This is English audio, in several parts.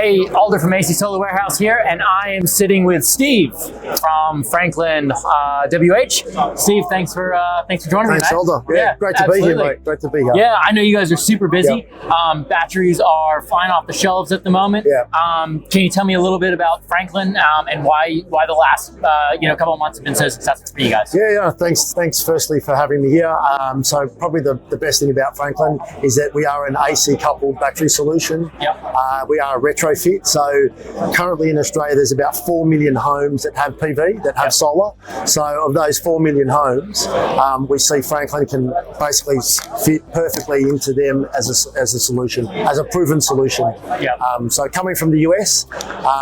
Hey, Alder from AC Solar Warehouse here, and I am sitting with Steve from FranklinWH. Steve, thanks for joining me. Thanks, Alder. Yeah, great to be here, mate. Great to be here. Yeah, I know you guys are super busy. Yep. Batteries are flying off the shelves at the moment. Yeah. Can you tell me a little bit about Franklin and why the last couple of months have been so successful for you guys? Yeah. Thanks firstly for having me here. So probably the best thing about Franklin is that we are an AC coupled battery solution. Yep. We are a retrofit. So currently in Australia, there's about 4 million homes that have PV, that have solar. So of those 4 million homes, we see Franklin can basically fit perfectly into them as a solution, as a proven solution. Yeah. So coming from the US,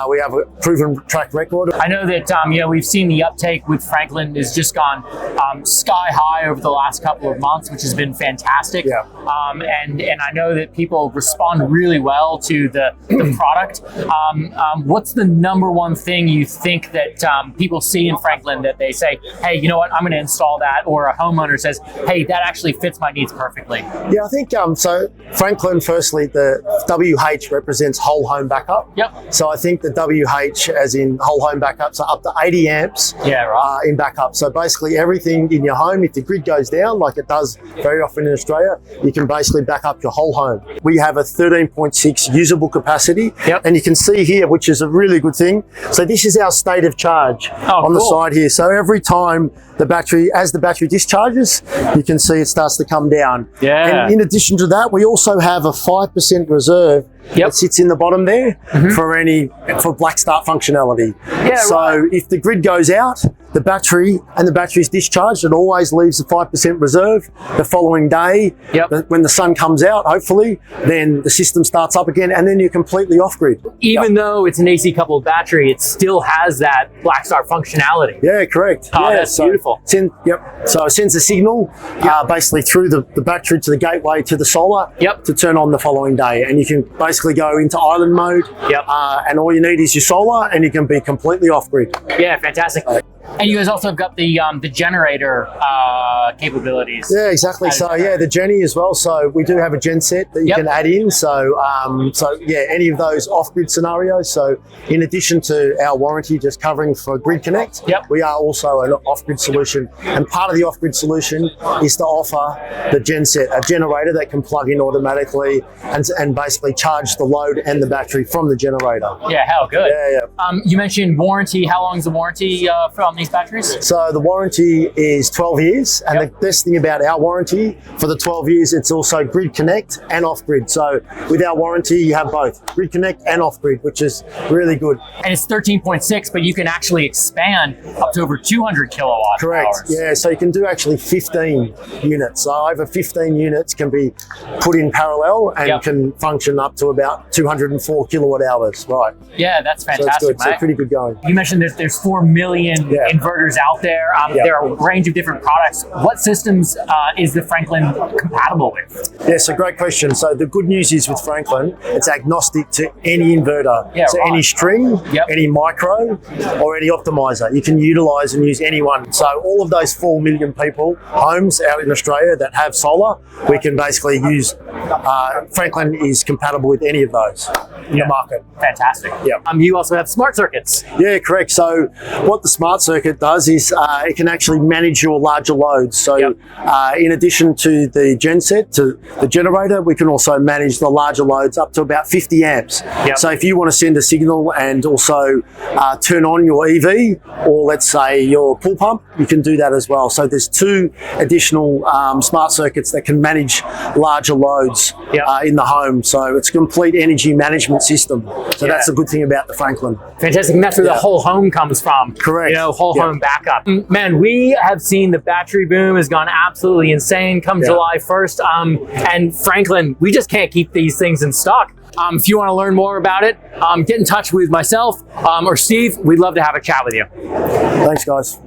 we have a proven track record. I know that we've seen the uptake with Franklin has just gone sky high over the last couple of months, which has been fantastic. Yeah. And I know that people respond really well to the product. What's the number one thing you think that people see in Franklin that they say, hey, you know what, I'm going to install that, or a homeowner says, hey, that actually fits my needs perfectly? Yeah, I think so. Franklin, firstly, the WH represents whole home backup. Yep. So I think the WH, as in whole home backups, are up to 80 amps. Yeah, right. In backup. So basically, everything in your home, if the grid goes down, like it does very often in Australia, you can basically back up your whole home. We have a 13.6 usable capacity. Yep. And you can see here, which is a really good thing. So this is our state of charge on the side here. So every time as the battery discharges, you can see it starts to come down. Yeah. And in addition to that, we also have a 5% reserve that sits in the bottom there for black start functionality. Yeah, so if the grid goes out, the battery is discharged, it always leaves a 5% reserve. The following day, when the sun comes out, hopefully, then the system starts up again, and then you're completely off grid. Even though it's an AC coupled battery, it still has that black start functionality. Yeah, correct. Oh, that's beautiful. So it sends a signal basically through the battery to the gateway to the solar to turn on the following day, and you can basically go into island mode. And all you need is your solar, and you can be completely off grid. Yeah, fantastic. And you guys also have got the generator capabilities. Yeah, exactly. So the Jenny as well. So we do have a genset that you can add in. So any of those off-grid scenarios. So in addition to our warranty just covering for Grid Connect, we are also an off-grid solution. And part of the off-grid solution is to offer the genset, a generator that can plug in automatically and basically charge the load and the battery from the generator. Yeah, how good. Yeah. You mentioned warranty. How long is the warranty on these batteries? So the warranty is 12 years, and the best thing about our warranty for the 12 years, it's also Grid Connect and off-grid. So with our warranty, you have both Grid Connect and off-grid, which is really good. And it's 13.6, but you can actually expand up to over 200 kilowatt hours. Yeah, so you can do actually 15 units. So over 15 units can be put in parallel and can function up to about 204 kilowatt hours, right? Yeah, that's fantastic, so it's good. Mate. So pretty good going. You mentioned there's 4 million inverters out there. There are a range of different products. What systems is the Franklin compatible with? Yeah, so great question. So the good news is with Franklin, it's agnostic to any inverter. Any string, any micro, or any optimizer. You can utilize and use any one. So all of those 4 million homes out in Australia that have solar, we can basically use, Franklin is compatible with any of those in the market. Fantastic. You also have smart circuits. Yeah, correct. So what the smart circuit does is it can actually manage your larger loads. So in addition to the genset, to the generator, we can also manage the larger loads up to about 50 amps. So if you want to send a signal and also turn on your EV, or let's say your pool pump, you can do that as well. So there's 2 additional smart circuits that can manage larger loads in the home. So it's a complete energy management system. So that's a good thing about the Franklin. Fantastic. And that's where the whole home comes from. Correct. Whole home backup. Man, we have seen the battery boom has gone absolutely insane come July 1st. And Franklin, we just can't keep these things in stock. If you want to learn more about it, get in touch with myself or Steve. We'd love to have a chat with you. Thanks, guys.